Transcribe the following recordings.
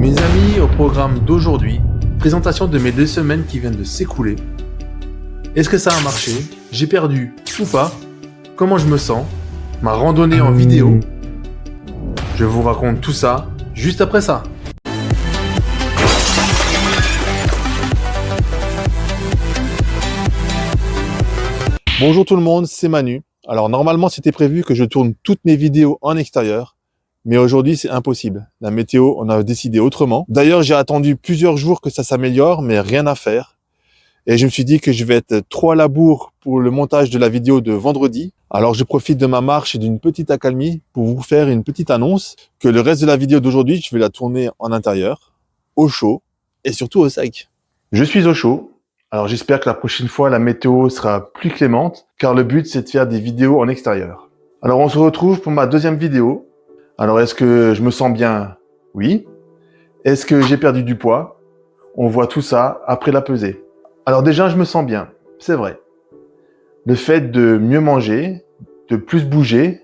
Mes amis, au programme d'aujourd'hui, présentation de mes 2 semaines qui viennent de s'écouler. Est-ce que ça a marché? J'ai perdu ou pas? Comment je me sens? Ma randonnée en vidéo? Je vous raconte tout ça juste après ça. Bonjour tout le monde, c'est Manu. Alors normalement c'était prévu que je tourne toutes mes vidéos en extérieur, mais aujourd'hui c'est impossible. La météo, on a décidé autrement. D'ailleurs j'ai attendu plusieurs jours que ça s'améliore, mais rien à faire. Et je me suis dit que je vais être trop à la bourre pour le montage de la vidéo de vendredi. Alors je profite de ma marche et d'une petite accalmie pour vous faire une petite annonce que le reste de la vidéo d'aujourd'hui, je vais la tourner en intérieur, au chaud et surtout au sec. Je suis au chaud. Alors j'espère que la prochaine fois, la météo sera plus clémente, car le but c'est de faire des vidéos en extérieur. Alors on se retrouve pour ma deuxième vidéo. Alors est-ce que je me sens bien? Oui. Est-ce que j'ai perdu du poids? On voit tout ça après la pesée. Alors déjà je me sens bien, c'est vrai. Le fait de mieux manger, de plus bouger,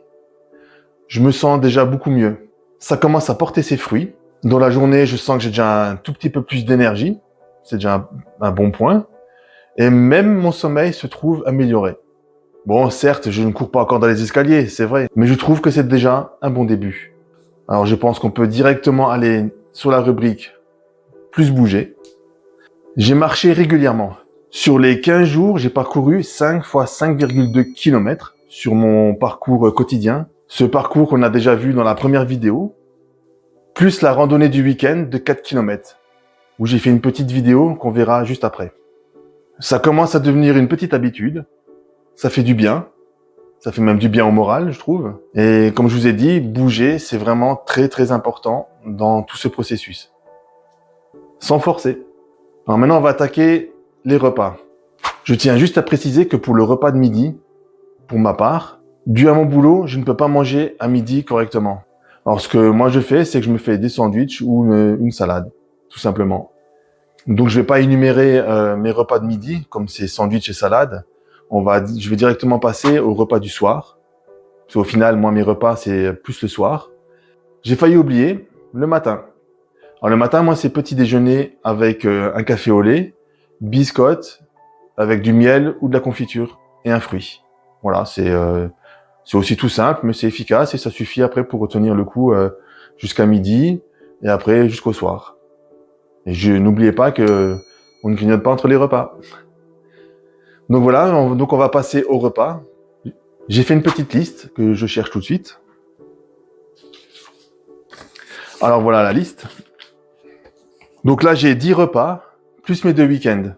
je me sens déjà beaucoup mieux. Ça commence à porter ses fruits. Dans la journée, je sens que j'ai déjà un tout petit peu plus d'énergie. C'est déjà un bon point. Et même mon sommeil se trouve amélioré. Bon, certes, je ne cours pas encore dans les escaliers, c'est vrai, mais je trouve que c'est déjà un bon début. Alors je pense qu'on peut directement aller sur la rubrique « Plus bouger ». J'ai marché régulièrement. Sur les 15 jours, j'ai parcouru 5 fois 5,2 km sur mon parcours quotidien. Ce parcours qu'on a déjà vu dans la première vidéo, plus la randonnée du week-end de 4 km, où j'ai fait une petite vidéo qu'on verra juste après. Ça commence à devenir une petite habitude. Ça fait du bien. Ça fait même du bien au moral, je trouve. Et comme je vous ai dit, bouger, c'est vraiment très très important dans tout ce processus. Sans forcer. Alors maintenant, on va attaquer les repas. Je tiens juste à préciser que pour le repas de midi, pour ma part, dû à mon boulot, je ne peux pas manger à midi correctement. Alors ce que moi je fais, c'est que je me fais des sandwichs ou une salade, tout simplement. Donc je vais pas énumérer mes repas de midi, comme c'est sandwich et salade. Je vais directement passer au repas du soir. Parce qu'au final, moi mes repas c'est plus le soir. J'ai failli oublier le matin. Alors le matin, moi c'est petit déjeuner avec un café au lait, biscottes, avec du miel ou de la confiture et un fruit. Voilà, c'est aussi tout simple, mais c'est efficace et ça suffit après pour retenir le coup jusqu'à midi et après jusqu'au soir. Et n'oubliez pas que on ne grignote pas entre les repas. Donc voilà, on va passer au repas. J'ai fait une petite liste que je cherche tout de suite. Alors voilà la liste. Donc là, j'ai 10 repas, plus mes 2 week-ends.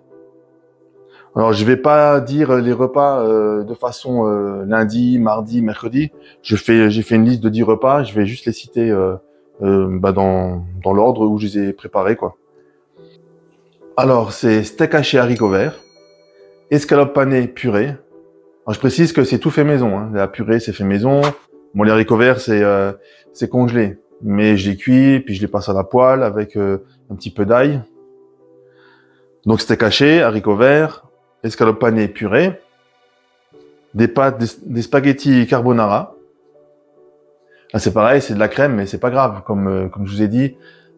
Alors je vais pas dire les repas de façon lundi, mardi, mercredi. J'ai fait une liste de 10 repas, je vais juste les citer dans l'ordre où je les ai préparés, quoi. Alors, c'est steak haché haricots verts, escalope panée purée. Alors, je précise que c'est tout fait maison, hein. La purée, c'est fait maison. Bon, les haricots verts, c'est congelé. Mais je les cuis, puis je les passe à la poêle avec un petit peu d'ail. Donc, steak haché, haricots verts, escalope panée purée, des pâtes, des spaghettis carbonara. Là, c'est pareil, c'est de la crème, mais c'est pas grave. Comme je vous ai dit,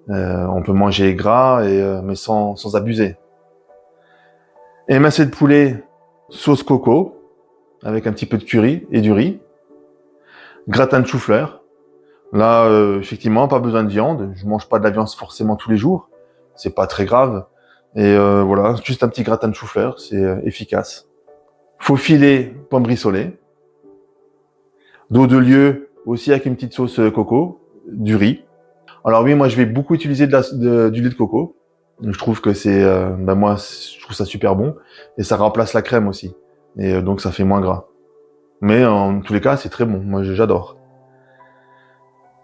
on peut manger gras, mais sans abuser. Émincé de poulet, sauce coco, avec un petit peu de curry et du riz. Gratin de chou-fleur. Là, effectivement, pas besoin de viande. Je mange pas de la viande forcément tous les jours. C'est pas très grave. Et voilà, juste un petit gratin de chou-fleur, c'est efficace. Faux filet, pommes rissolées. D'eau de lieu, aussi avec une petite sauce coco. Du riz. Alors oui, moi je vais beaucoup utiliser du lait de coco. Je trouve que moi je trouve ça super bon et ça remplace la crème aussi. Et donc ça fait moins gras. Mais en tous les cas, c'est très bon. Moi j'adore.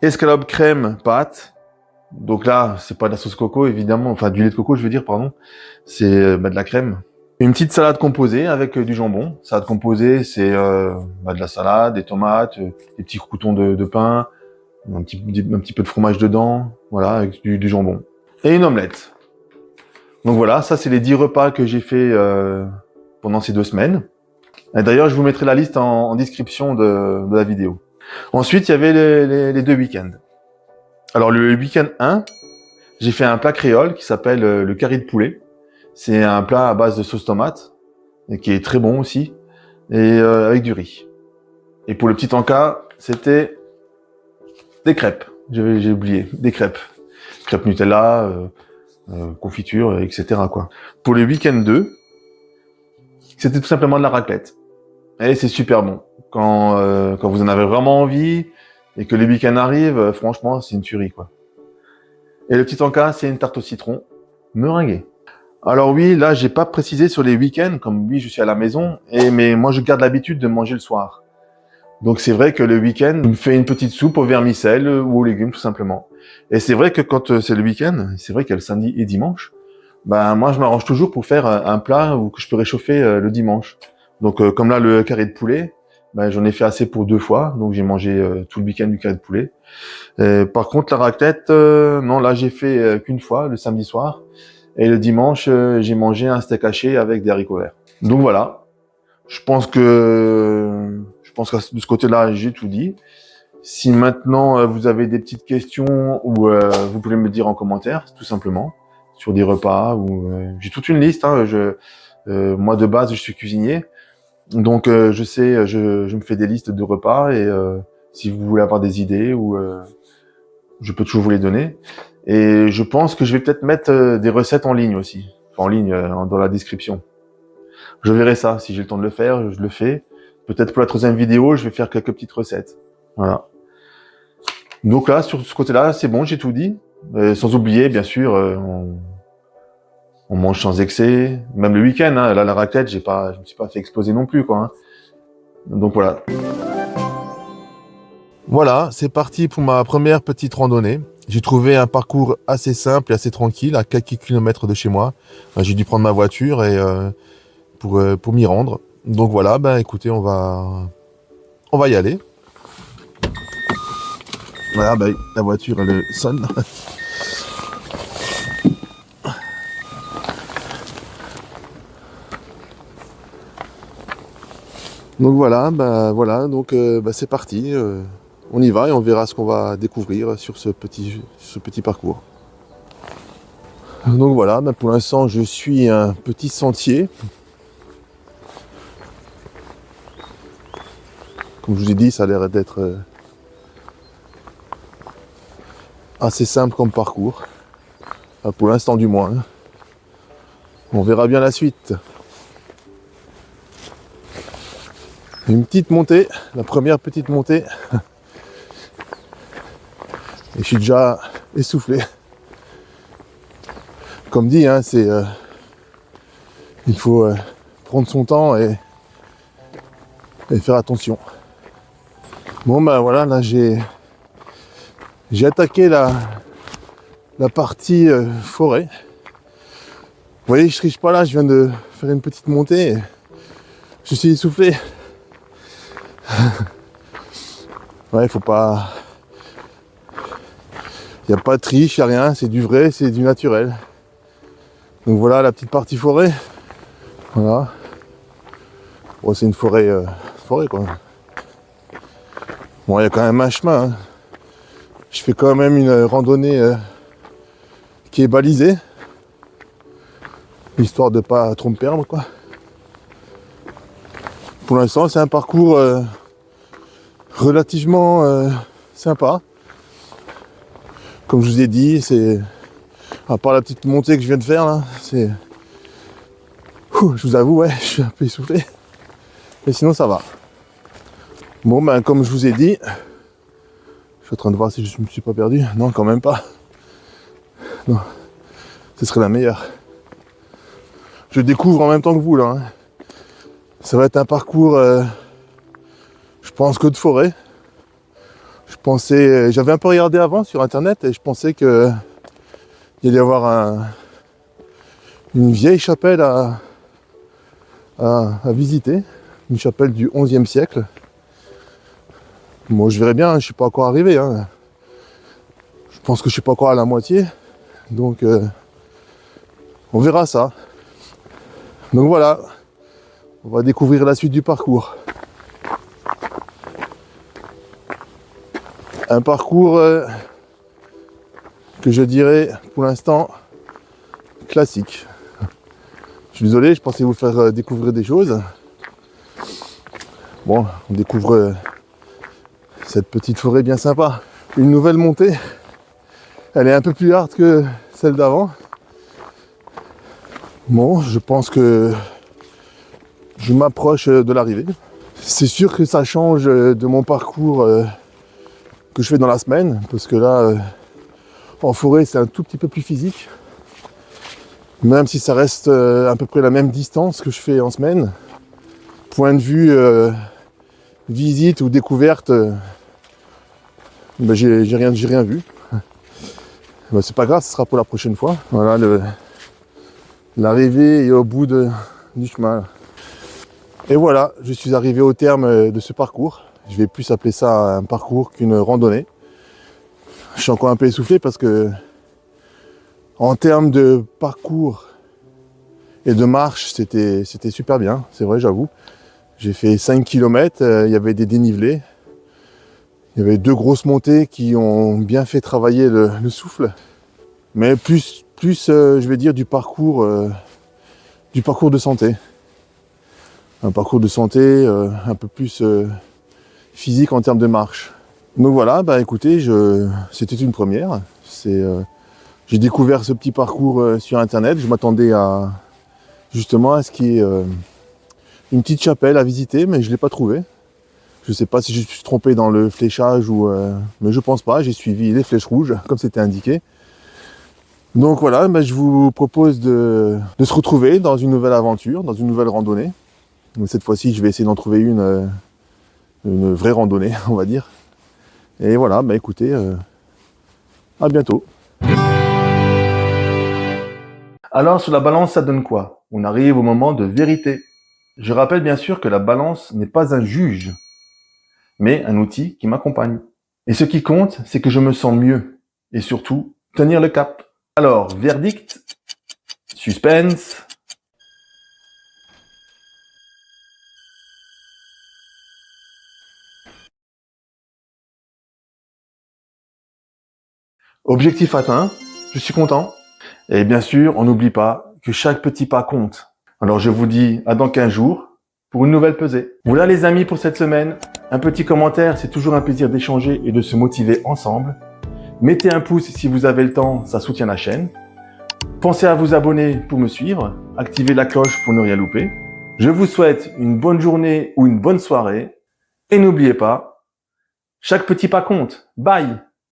Escalope crème pâte. Donc là, c'est pas de la sauce coco évidemment, enfin du lait de coco, je veux dire, pardon. C'est de la crème. Une petite salade composée avec du jambon. Salade composée, c'est de la salade, des tomates, des petits croûtons de pain, un petit peu de fromage dedans, voilà, avec du jambon. Et une omelette. Donc voilà, ça c'est les 10 repas que j'ai fait pendant ces 2 semaines. Et d'ailleurs, je vous mettrai la liste en description de la vidéo. Ensuite, il y avait les 2 week-ends. Alors le week-end 1, J'ai fait un plat créole qui s'appelle le curry de poulet. C'est un plat à base de sauce tomate et qui est très bon aussi, et avec du riz. Et pour le petit encas, c'était des crêpes. J'ai oublié, des crêpes. Crêpes Nutella, confiture, etc. quoi. Pour le week-end 2, c'était tout simplement de la raclette. Et c'est super bon. Quand vous en avez vraiment envie et que les week-ends arrivent, franchement, c'est une tuerie, quoi. Et le petit encas, c'est une tarte au citron meringuée. Alors oui, là, j'ai pas précisé sur les week-ends, comme oui, je suis à la maison, mais moi, je garde l'habitude de manger le soir. Donc c'est vrai que le week-end, je me fais une petite soupe au vermicelle ou aux légumes, tout simplement. Et c'est vrai que quand c'est le week-end, c'est vrai qu'il y a le samedi et dimanche, ben moi, je m'arrange toujours pour faire un plat que je peux réchauffer le dimanche. Donc comme là, le curry de poulet, ben, j'en ai fait assez pour 2 fois, donc j'ai mangé tout le week-end du curry de poulet. Par contre, la raclette, non, là, j'ai fait qu'une fois, le samedi soir. Et le dimanche, j'ai mangé un steak haché avec des haricots verts. Donc voilà. Je pense que de ce côté-là, j'ai tout dit. Si maintenant vous avez des petites questions ou vous pouvez me dire en commentaire, tout simplement, sur des repas ou j'ai toute une liste. Hein, moi de base, je suis cuisinier, donc je sais, je me fais des listes de repas et si vous voulez avoir des idées ou je peux toujours vous les donner. Et je pense que je vais peut-être mettre des recettes en ligne aussi, enfin, en ligne dans la description. Je verrai ça, si j'ai le temps de le faire, je le fais. Peut-être pour la 3e vidéo, je vais faire quelques petites recettes. Voilà. Donc là, sur ce côté-là, c'est bon, j'ai tout dit. Sans oublier, bien sûr, on mange sans excès. Même le week-end, hein, là, la raclette, je me suis pas fait exploser non plus, quoi. Hein. Donc voilà. Voilà, c'est parti pour ma première petite randonnée. J'ai trouvé un parcours assez simple et assez tranquille, à quelques kilomètres de chez moi. J'ai dû prendre ma voiture et pour m'y rendre. Donc voilà, ben écoutez, on va y aller. Voilà, ben, la voiture elle sonne. Donc voilà, donc c'est parti. On y va et on verra ce qu'on va découvrir sur ce petit parcours. Donc voilà, ben pour l'instant je suis un petit sentier. Comme je vous ai dit, ça a l'air d'être assez simple comme parcours. Pour l'instant du moins. On verra bien la suite. Une petite montée, la première petite montée. Et je suis déjà essoufflé. Comme dit, hein, il faut prendre son temps et faire attention. Bon ben voilà, là j'ai attaqué la partie forêt. Vous voyez, je triche pas là, je viens de faire une petite montée et je suis essoufflé. Ouais, faut pas... Il n'y a pas de triche, il n'y a rien, c'est du vrai, c'est du naturel. Donc voilà la petite partie forêt. Voilà. Bon, c'est une forêt quoi. Bon, il y a quand même un chemin. Hein. Je fais quand même une randonnée qui est balisée. Histoire de pas trop me perdre, quoi. Pour l'instant, c'est un parcours relativement sympa. Comme je vous ai dit, c'est... À part la petite montée que je viens de faire, là, c'est... je vous avoue, ouais, je suis un peu essoufflé. Mais sinon, ça va. Bon, ben, comme je vous ai dit... Je suis en train de voir si je me suis pas perdu. Non, quand même pas. Non. Ce serait la meilleure. Je découvre en même temps que vous, là. Hein. Ça va être un parcours... je pense que de forêt. J'avais un peu regardé avant sur internet et je pensais que il allait y avoir une vieille chapelle à visiter, une chapelle du XIe siècle. Bon, je verrai bien, je suis pas encore arrivé. Hein. Je pense que je suis pas encore à la moitié, donc on verra ça. Donc voilà, on va découvrir la suite du parcours. Un parcours que je dirais pour l'instant classique. Je suis désolé, je pensais vous faire découvrir des choses. Bon, on découvre cette petite forêt bien sympa. Une nouvelle montée, elle est un peu plus hard que celle d'avant. Bon, je pense que je m'approche de l'arrivée. C'est sûr que ça change de mon parcours que je fais dans la semaine, parce que là, en forêt, c'est un tout petit peu plus physique. Même si ça reste à peu près la même distance que je fais en semaine. Point de vue visite ou découverte, j'ai rien vu. C'est pas grave, ce sera pour la prochaine fois. Voilà, l'arrivée est au bout du chemin. Et voilà, je suis arrivé au terme de ce parcours. Je vais plus appeler ça un parcours qu'une randonnée. Je suis encore un peu essoufflé parce que en termes de parcours et de marche, c'était super bien, c'est vrai, j'avoue. J'ai fait 5 km, il y avait des dénivelés. Il y avait 2 grosses montées qui ont bien fait travailler le souffle. Mais plus je vais dire, du parcours de santé. Un parcours de santé un peu plus physique en termes de marche. Donc voilà, bah écoutez, c'était une première. J'ai découvert ce petit parcours sur internet. Je m'attendais justement à ce qu'il y ait une petite chapelle à visiter, mais je ne l'ai pas trouvée. Je ne sais pas si je me suis trompé dans le fléchage mais je pense pas. J'ai suivi les flèches rouges comme c'était indiqué. Donc voilà, bah, je vous propose de se retrouver dans une nouvelle aventure, dans une nouvelle randonnée. Donc cette fois-ci, je vais essayer d'en trouver une vraie randonnée, on va dire. Et voilà, bah écoutez, à bientôt. Alors sur la balance, ça donne quoi? On arrive au moment de vérité. Je rappelle bien sûr que la balance n'est pas un juge, mais un outil qui m'accompagne. Et ce qui compte, c'est que je me sens mieux. Et surtout, tenir le cap. Alors, verdict, suspense. Objectif atteint, je suis content. Et bien sûr, on n'oublie pas que chaque petit pas compte. Alors je vous dis à dans 15 jours pour une nouvelle pesée. Voilà les amis pour cette semaine. Un petit commentaire, c'est toujours un plaisir d'échanger et de se motiver ensemble. Mettez un pouce si vous avez le temps, ça soutient la chaîne. Pensez à vous abonner pour me suivre, activez la cloche pour ne rien louper. Je vous souhaite une bonne journée ou une bonne soirée. Et n'oubliez pas, chaque petit pas compte. Bye!